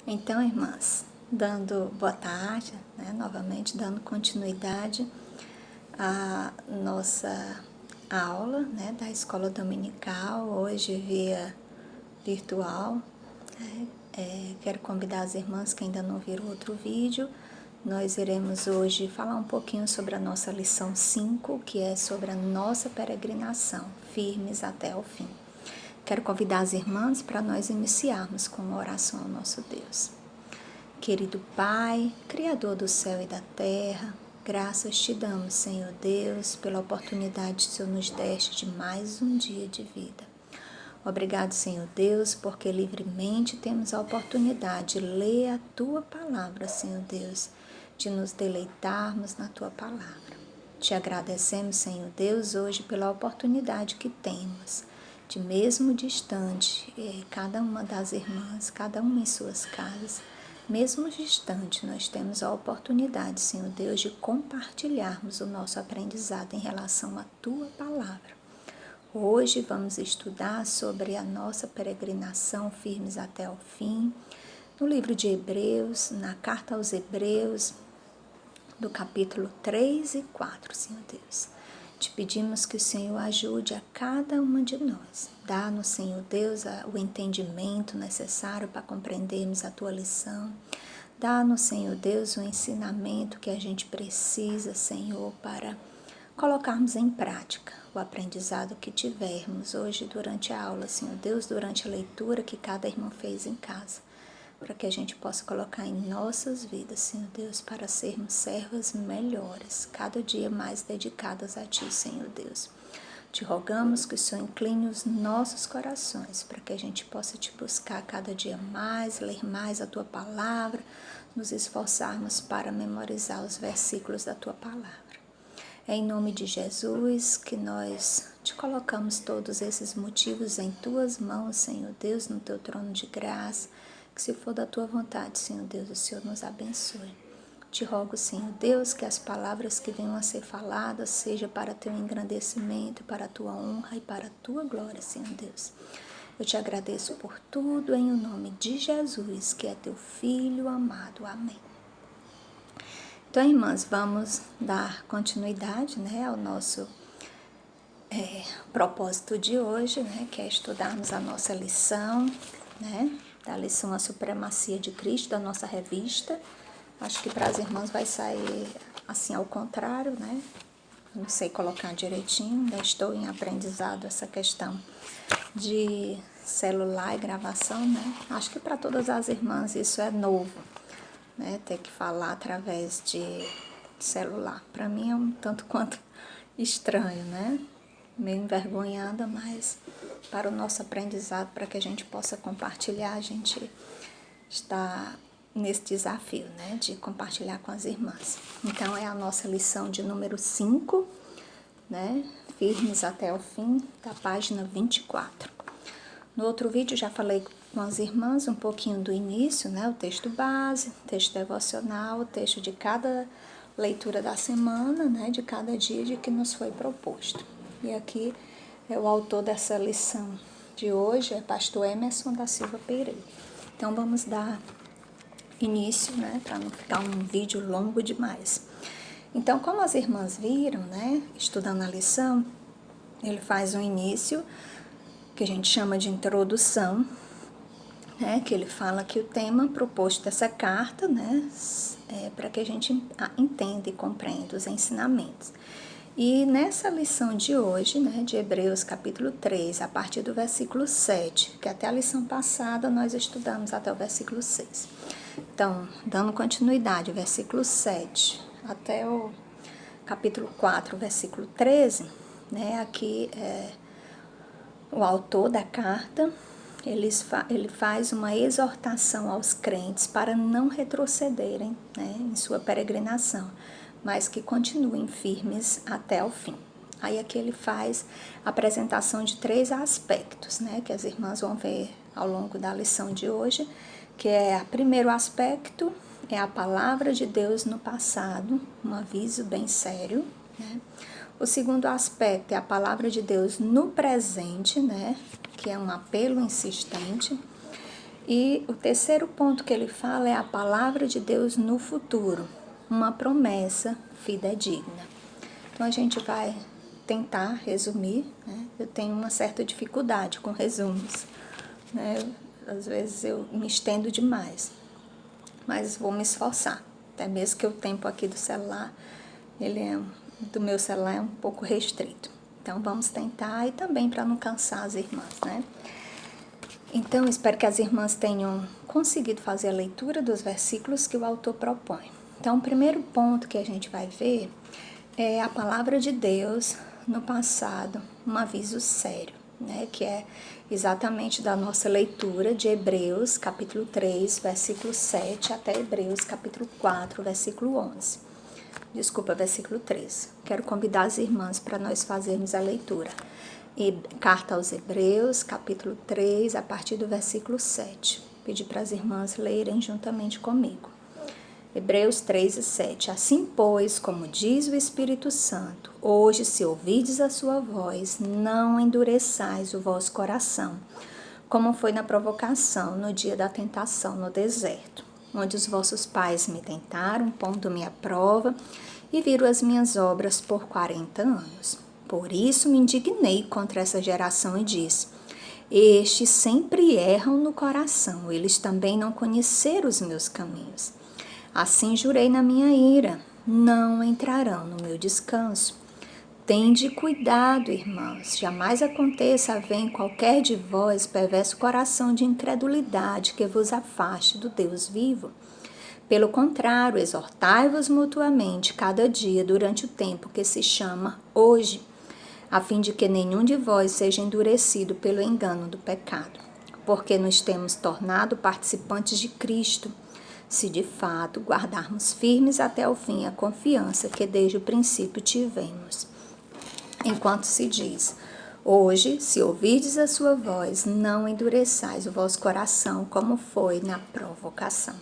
Então, irmãs, dando boa tarde, novamente dando continuidade à nossa aula, da escola dominical, hoje via virtual. Quero convidar as irmãs que ainda não viram outro vídeo. Nós iremos hoje falar um pouquinho sobre a nossa lição 5, que é sobre a nossa peregrinação, firmes até o fim. Quero convidar as irmãs para nós iniciarmos com uma oração ao nosso Deus. Querido Pai, Criador do céu e da terra, graças te damos, Senhor Deus, pela oportunidade que o Senhor nos deste de mais um dia de vida. Obrigado, Senhor Deus, porque livremente temos a oportunidade de ler a Tua palavra, Senhor Deus, de nos deleitarmos na Tua palavra. Te agradecemos, Senhor Deus, hoje pela oportunidade que temos de mesmo distante, cada uma das irmãs, cada uma em suas casas, mesmo distante, nós temos a oportunidade, Senhor Deus, de compartilharmos o nosso aprendizado em relação à Tua palavra. Hoje vamos estudar sobre a nossa peregrinação firmes até o fim, no livro de Hebreus, na carta aos Hebreus, do capítulo 3 e 4, Senhor Deus. Te pedimos que o Senhor ajude a cada uma de nós. Dá-nos, Senhor Deus, o entendimento necessário para compreendermos a Tua lição. Dá-nos, Senhor Deus, o ensinamento que a gente precisa, Senhor, para colocarmos em prática o aprendizado que tivermos hoje durante a aula, Senhor Deus, durante a leitura que cada irmão fez em casa, para que a gente possa colocar em nossas vidas, Senhor Deus, para sermos servas melhores, cada dia mais dedicadas a Ti, Senhor Deus. Te rogamos que o Senhor incline os nossos corações, para que a gente possa Te buscar cada dia mais, ler mais a Tua palavra, nos esforçarmos para memorizar os versículos da Tua palavra. É em nome de Jesus que nós Te colocamos todos esses motivos em Tuas mãos, Senhor Deus, no Teu trono de graça, que se for da Tua vontade, Senhor Deus, o Senhor nos abençoe. Te rogo, Senhor Deus, que as palavras que venham a ser faladas sejam para Teu engrandecimento, para a Tua honra e para a Tua glória, Senhor Deus. Eu Te agradeço por tudo em o nome de Jesus, que é Teu Filho amado. Amém. Então, irmãs, vamos dar continuidade, ao nosso propósito de hoje, que é estudarmos a nossa lição, da lição A Supremacia de Cristo, da nossa revista. Acho que para as irmãs vai sair assim ao contrário, Não sei colocar direitinho, ainda estou em aprendizado essa questão de celular e gravação, Acho que para todas as irmãs isso é novo, ter que falar através de celular. Para mim é um tanto quanto estranho, Meio envergonhada, mas para o nosso aprendizado, para que a gente possa compartilhar, a gente está nesse desafio, de compartilhar com as irmãs. Então, é a nossa lição de número 5, Firmes até o fim, da página 24. No outro vídeo, já falei com as irmãs um pouquinho do início, o texto base, texto devocional, o texto de cada leitura da semana, de cada dia de que nos foi proposto. E aqui é o autor dessa lição de hoje, é pastor Emerson da Silva Pereira. Então, vamos dar início, para não ficar um vídeo longo demais. Então, como as irmãs viram, estudando a lição, ele faz um início que a gente chama de introdução, que ele fala que o tema proposto dessa carta, é para que a gente entenda e compreenda os ensinamentos. E nessa lição de hoje, de Hebreus capítulo 3, a partir do versículo 7, que até a lição passada nós estudamos até o versículo 6. Então, dando continuidade, o versículo 7 até o capítulo 4, versículo 13, aqui o autor da carta, ele faz uma exortação aos crentes para não retrocederem, em sua peregrinação, mas que continuem firmes até o fim. Aí aqui ele faz a apresentação de 3 aspectos, que as irmãs vão ver ao longo da lição de hoje, que é o primeiro aspecto, é a palavra de Deus no passado, um aviso bem sério, O segundo aspecto é a palavra de Deus no presente, que é um apelo insistente. E o terceiro ponto que ele fala é a palavra de Deus no futuro, uma promessa fidedigna. Então a gente vai tentar resumir, né? Eu tenho uma certa dificuldade com resumos, né? Às vezes eu me estendo demais, mas vou me esforçar. Até mesmo que o tempo aqui do celular, do meu celular é um pouco restrito. Então vamos tentar, e também para não cansar as irmãs, né? Então, espero que as irmãs tenham conseguido fazer a leitura dos versículos que o autor propõe. Então, o primeiro ponto que a gente vai ver é a palavra de Deus no passado, um aviso sério, né? Que é exatamente da nossa leitura de Hebreus, capítulo 3, versículo 7, até Hebreus, capítulo 4, versículo 11. Desculpa, versículo 3. Quero convidar as irmãs para nós fazermos a leitura. E carta aos Hebreus, capítulo 3, a partir do versículo 7. Pedir para as irmãs lerem juntamente comigo. Hebreus 3 e 7. Assim, pois, como diz o Espírito Santo, hoje, se ouvides a sua voz, não endureçais o vosso coração, como foi na provocação, no dia da tentação no deserto, onde os vossos pais me tentaram, pondo-me à prova, e viram as minhas obras por 40 anos. Por isso me indignei contra essa geração e disse: estes sempre erram no coração, eles também não conheceram os meus caminhos. Assim jurei na minha ira, não entrarão no meu descanso. Tende cuidado, irmãos, jamais aconteça haver em qualquer de vós perverso coração de incredulidade que vos afaste do Deus vivo. Pelo contrário, exortai-vos mutuamente cada dia durante o tempo que se chama hoje, a fim de que nenhum de vós seja endurecido pelo engano do pecado, porque nos temos tornado participantes de Cristo, se de fato guardarmos firmes até o fim a confiança que desde o princípio tivemos. Enquanto se diz: hoje, se ouvirdes a sua voz, não endureçais o vosso coração, como foi na provocação.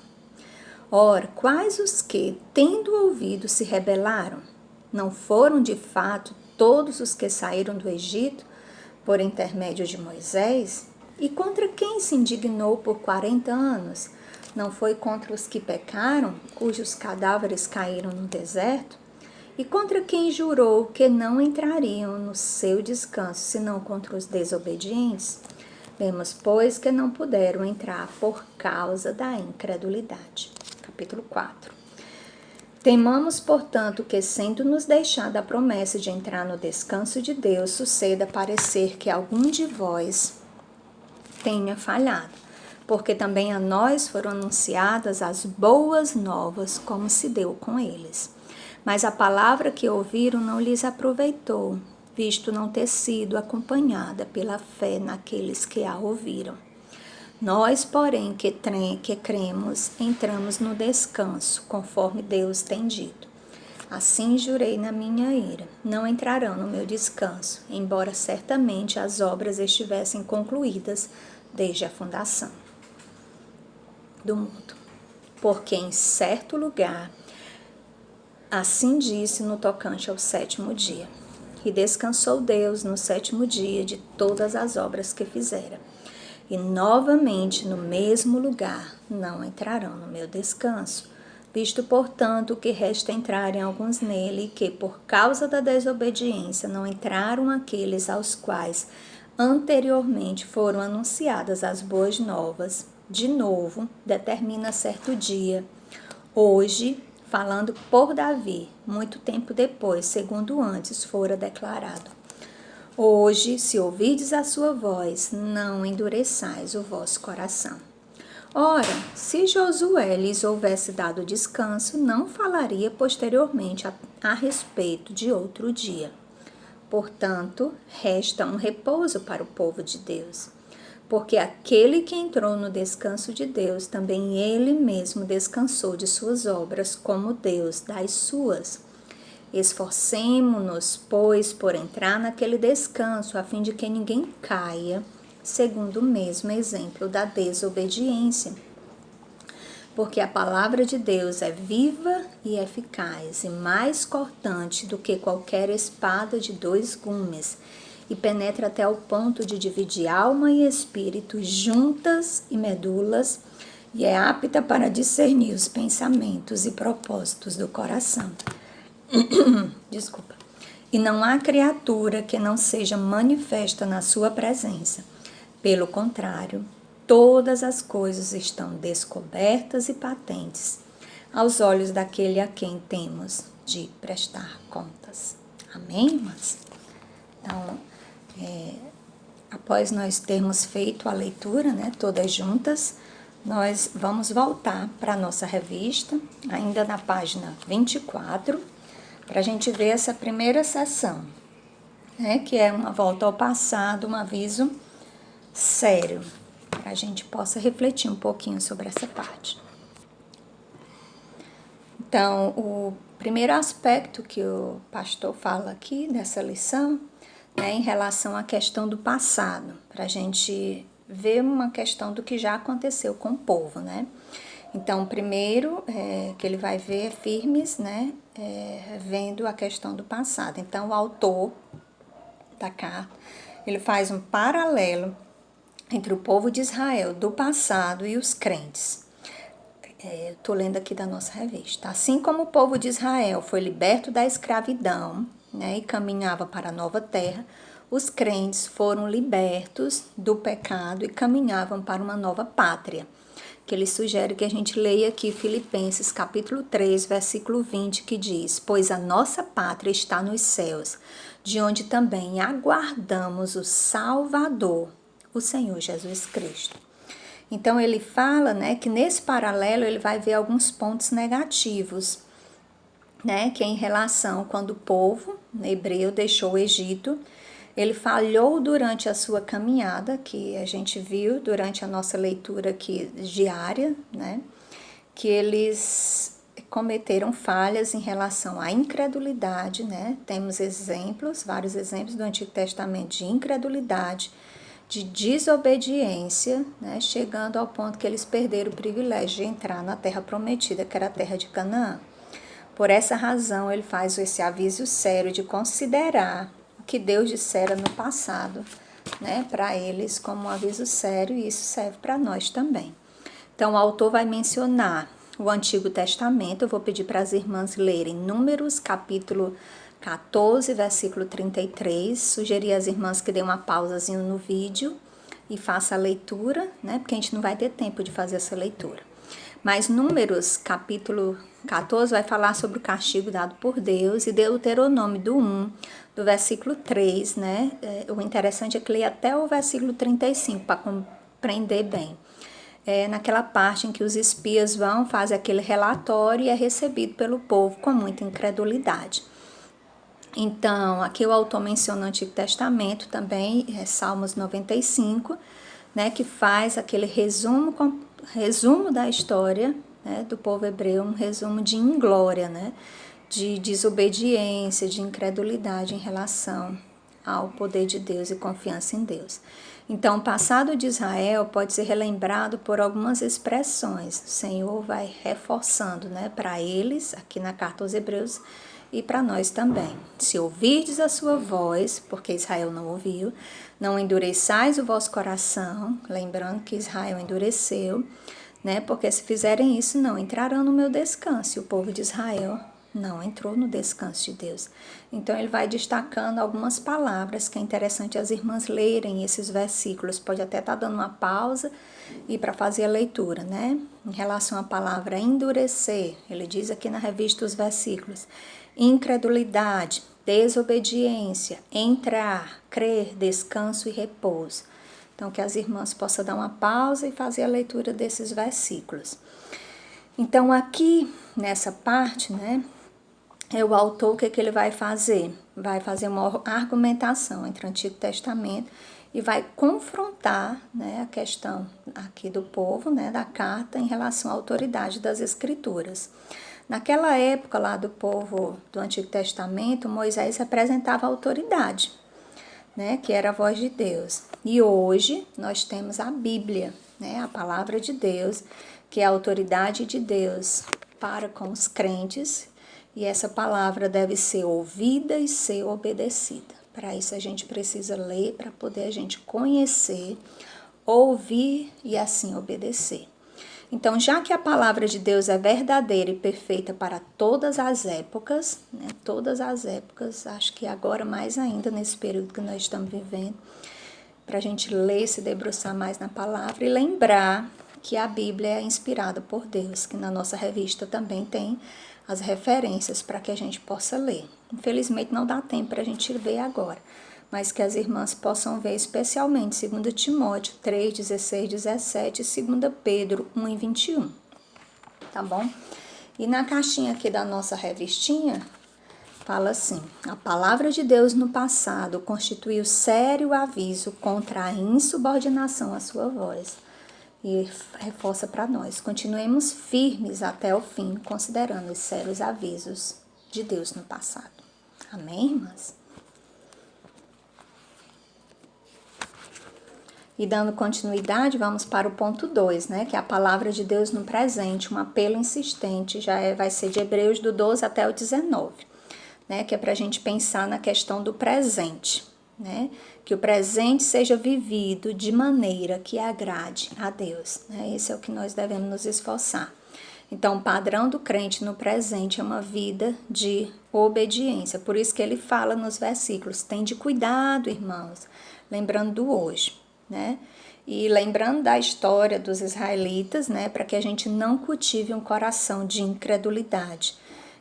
Ora, quais os que, tendo ouvido, se rebelaram? Não foram, de fato, todos os que saíram do Egito, por intermédio de Moisés? E contra quem se indignou por 40 anos? Não foi contra os que pecaram, cujos cadáveres caíram no deserto? E contra quem jurou que não entrariam no seu descanso, senão contra os desobedientes? Vemos, pois, que não puderam entrar por causa da incredulidade. Capítulo 4. Temamos, portanto, que, sendo-nos deixada a promessa de entrar no descanso de Deus, suceda parecer que algum de vós tenha falhado, porque também a nós foram anunciadas as boas novas, como se deu com eles. Mas a palavra que ouviram não lhes aproveitou, visto não ter sido acompanhada pela fé naqueles que a ouviram. Nós, porém, que cremos, entramos no descanso, conforme Deus tem dito. Assim jurei na minha ira, não entrarão no meu descanso, embora certamente as obras estivessem concluídas desde a fundação do mundo. Porque em certo lugar, assim disse no tocante ao sétimo dia. E descansou Deus no sétimo dia de todas as obras que fizera. E novamente no mesmo lugar não entrarão no meu descanso, visto, portanto, que resta entrarem alguns nele, que por causa da desobediência não entraram aqueles aos quais anteriormente foram anunciadas as boas novas. De novo, determina certo dia, hoje, falando por Davi, muito tempo depois, segundo antes fora declarado. Hoje, se ouvirdes a sua voz, não endureçais o vosso coração. Ora, se Josué lhes houvesse dado descanso, não falaria posteriormente a respeito de outro dia. Portanto, resta um repouso para o povo de Deus. Porque aquele que entrou no descanso de Deus, também ele mesmo descansou de suas obras, como Deus das suas. Esforcemo-nos, pois, por entrar naquele descanso, a fim de que ninguém caia, segundo o mesmo exemplo da desobediência. Porque a palavra de Deus é viva e eficaz, e mais cortante do que qualquer espada de 2 gumes, e penetra até o ponto de dividir alma e espírito, juntas e medulas, e é apta para discernir os pensamentos e propósitos do coração. Desculpa. E não há criatura que não seja manifesta na sua presença. Pelo contrário, todas as coisas estão descobertas e patentes aos olhos daquele a quem temos de prestar contas. Amém, irmãs? Então, após nós termos feito a leitura, né, todas juntas, nós vamos voltar para a nossa revista, ainda na página 24, para a gente ver essa primeira sessão, né, que é uma volta ao passado, um aviso sério, para a gente possa refletir um pouquinho sobre essa parte. Então, o primeiro aspecto que o pastor fala aqui nessa lição é em relação à questão do passado, para a gente ver uma questão do que já aconteceu com o povo, né? Então, primeiro que ele vai ver firmes, né, vendo a questão do passado. Então, o autor da carta, ele faz um paralelo entre o povo de Israel do passado e os crentes. Estou lendo aqui da nossa revista. Assim como o povo de Israel foi liberto da escravidão, né, e caminhava para a nova terra, os crentes foram libertos do pecado e caminhavam para uma nova pátria. Que ele sugere que a gente leia aqui Filipenses capítulo 3, versículo 20, que diz: pois a nossa pátria está nos céus, de onde também aguardamos o Salvador, o Senhor Jesus Cristo. Então ele fala, né, que nesse paralelo ele vai ver alguns pontos negativos, né, que é em relação quando o povo hebreu deixou o Egito, ele falhou durante a sua caminhada, que a gente viu durante a nossa leitura aqui diária, né, que eles cometeram falhas em relação à incredulidade, né, temos exemplos, vários exemplos do Antigo Testamento de incredulidade, de desobediência, né, chegando ao ponto que eles perderam o privilégio de entrar na terra prometida, que era a terra de Canaã. Por essa razão, ele faz esse aviso sério de considerar o que Deus dissera no passado, né, para eles como um aviso sério, e isso serve para nós também. Então, o autor vai mencionar o Antigo Testamento. Eu vou pedir para as irmãs lerem Números, capítulo 14, versículo 33. Sugerir às irmãs que dêem uma pausazinha no vídeo e faça a leitura, né, porque a gente não vai ter tempo de fazer essa leitura. Mas Números, capítulo 14, vai falar sobre o castigo dado por Deus, e Deuteronômio do 1, do versículo 3, né? O interessante é que leia até o versículo 35 para compreender bem. Naquela parte em que os espias vão, fazem aquele relatório e é recebido pelo povo com muita incredulidade. Então, aqui o autor menciona o Antigo Testamento também, Salmos 95, né, que faz aquele resumo da história, né, do povo hebreu, um resumo de inglória, né, de desobediência, de incredulidade em relação ao poder de Deus e confiança em Deus. Então, o passado de Israel pode ser relembrado por algumas expressões. O Senhor vai reforçando, né, para eles, aqui na carta aos Hebreus, e para nós também. Se ouvirdes a sua voz, porque Israel não ouviu, não endureçais o vosso coração, lembrando que Israel endureceu, né? Porque se fizerem isso, não entrarão no meu descanso. E o povo de Israel não entrou no descanso de Deus. Então ele vai destacando algumas palavras que é interessante as irmãs lerem esses versículos. Pode até estar dando uma pausa e para fazer a leitura, né? Em relação à palavra endurecer, ele diz aqui na revista os versículos: incredulidade, desobediência, entrar, crer, descanso e repouso. Então, que as irmãs possam dar uma pausa e fazer a leitura desses versículos. Então, aqui, nessa parte, né, o autor, o que ele vai fazer? Vai fazer uma argumentação entre o Antigo Testamento e vai confrontar, né, a questão aqui do povo, né, da carta, em relação à autoridade das Escrituras. Naquela época lá do povo do Antigo Testamento, Moisés representava a autoridade, né, que era a voz de Deus. E hoje nós temos a Bíblia, né, a palavra de Deus, que é a autoridade de Deus para com os crentes, e essa palavra deve ser ouvida e ser obedecida. Para isso a gente precisa ler, para poder a gente conhecer, ouvir e assim obedecer. Então, já que a palavra de Deus é verdadeira e perfeita para todas as épocas, né? Todas as épocas, acho que agora mais ainda nesse período que nós estamos vivendo, para a gente ler, se debruçar mais na palavra e lembrar que a Bíblia é inspirada por Deus, que na nossa revista também tem as referências para que a gente possa ler. Infelizmente não dá tempo para a gente ver agora, mas que as irmãs possam ver especialmente 2 Timóteo 3, 16, 17 e 2 Pedro 1 e 21, tá bom? E na caixinha aqui da nossa revistinha, fala assim: a palavra de Deus no passado constituiu sério aviso contra a insubordinação à sua voz. E reforça para nós: continuemos firmes até o fim, considerando os sérios avisos de Deus no passado. Amém, irmãs? E dando continuidade, vamos para o ponto 2, né? Que é a palavra de Deus no presente, um apelo insistente, vai ser de Hebreus do 12 até o 19, né? Que é para a gente pensar na questão do presente, né? Que o presente seja vivido de maneira que agrade a Deus, né? Esse é o que nós devemos nos esforçar. Então, o padrão do crente no presente é uma vida de obediência. Por isso que ele fala nos versículos: tende cuidado, irmãos, lembrando do hoje, né? E lembrando da história dos israelitas, né? Para que a gente não cultive um coração de incredulidade.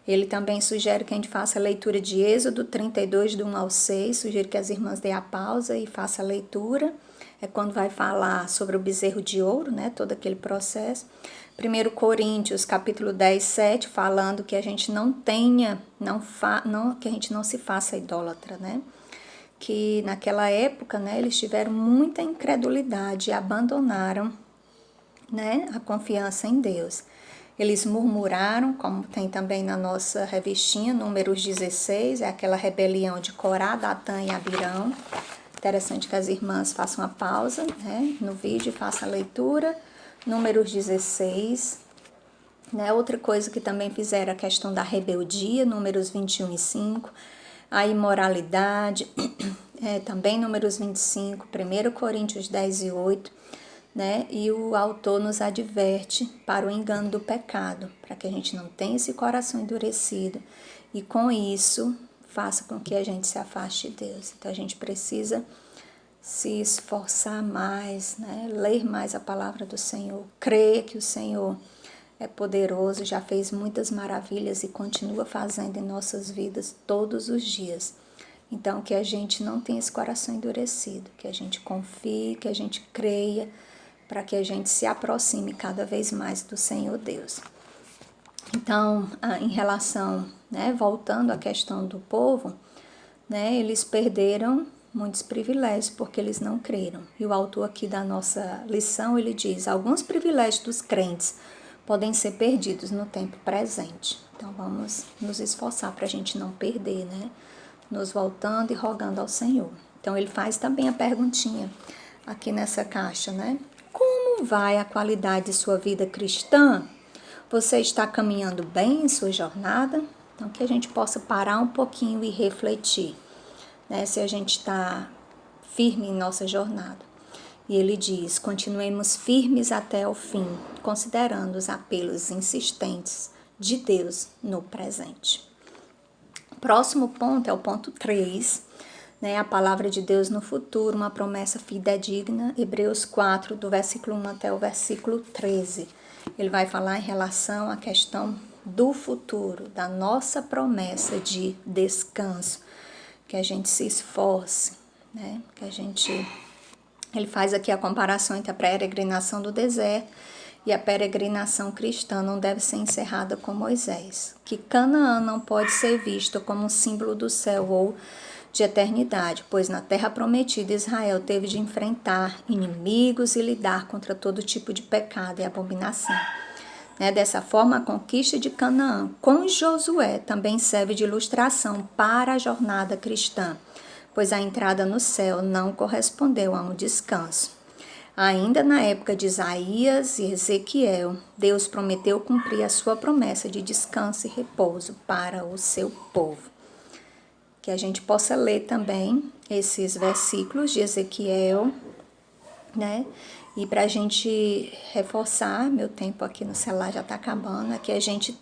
Ele também sugere que a gente faça a leitura de Êxodo 32, do 1 ao 6. Sugiro que as irmãs deem a pausa e façam a leitura. É quando vai falar sobre o bezerro de ouro, né? Todo aquele processo. 1 Coríntios, capítulo 10, 7, falando que a gente não tenha, que a gente não se faça idólatra, né? Que naquela época, né, eles tiveram muita incredulidade e abandonaram, né, a confiança em Deus. Eles murmuraram, como tem também na nossa revistinha, Números 16, é aquela rebelião de Corá, Datã e Abirão. Interessante que as irmãs façam a pausa, né, no vídeo e façam a leitura. Números 16, né, outra coisa que também fizeram a questão da rebeldia, Números 21 e 5, a imoralidade, também Números 25, 1 Coríntios 10 e 8, né? E o autor nos adverte para o engano do pecado, para que a gente não tenha esse coração endurecido e com isso faça com que a gente se afaste de Deus. Então a gente precisa se esforçar mais, né? Ler mais a palavra do Senhor, crer que o Senhor é poderoso, já fez muitas maravilhas e continua fazendo em nossas vidas todos os dias. Então que a gente não tenha esse coração endurecido, que a gente confie, que a gente creia, para que a gente se aproxime cada vez mais do Senhor Deus. Então, em relação, né, voltando à questão do povo, né, eles perderam muitos privilégios porque eles não creram. E o autor aqui da nossa lição, ele diz: alguns privilégios dos crentes podem ser perdidos no tempo presente. Então, vamos nos esforçar para a gente não perder, né, nos voltando e rogando ao Senhor. Então, ele faz também a perguntinha aqui nessa caixa, né? Como vai a qualidade de sua vida cristã? Você está caminhando bem em sua jornada? Então, que a gente possa parar um pouquinho e refletir, né, se a gente está firme em nossa jornada. E ele diz: continuemos firmes até o fim, considerando os apelos insistentes de Deus no presente. O próximo ponto é o ponto 3, né, a palavra de Deus no futuro, uma promessa fidedigna, Hebreus 4, do versículo 1 até o versículo 13. Ele vai falar em relação à questão do futuro, da nossa promessa de descanso, que a gente se esforce, né, que a gente... Ele faz aqui a comparação entre a peregrinação do deserto e a peregrinação cristã não deve ser encerrada com Moisés, que Canaã não pode ser vista como um símbolo do céu ou de eternidade, pois na terra prometida Israel teve de enfrentar inimigos e lidar contra todo tipo de pecado e abominação. Dessa forma, a conquista de Canaã com Josué também serve de ilustração para a jornada cristã, pois a entrada no céu não correspondeu a um descanso. Ainda na época de Isaías e Ezequiel, Deus prometeu cumprir a sua promessa de descanso e repouso para o seu povo. que a gente possa ler também esses versículos de Ezequiel, né? E para a gente reforçar, meu tempo aqui no celular já está acabando, é que a gente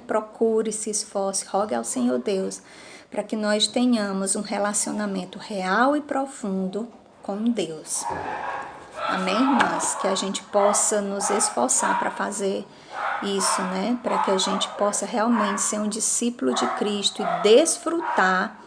procure, se esforce, rogue ao Senhor Deus, para que nós tenhamos um relacionamento real e profundo com Deus. Amém, irmãs? Que a gente possa nos esforçar para fazer isso, né? Para que a gente possa realmente ser um discípulo de Cristo e desfrutar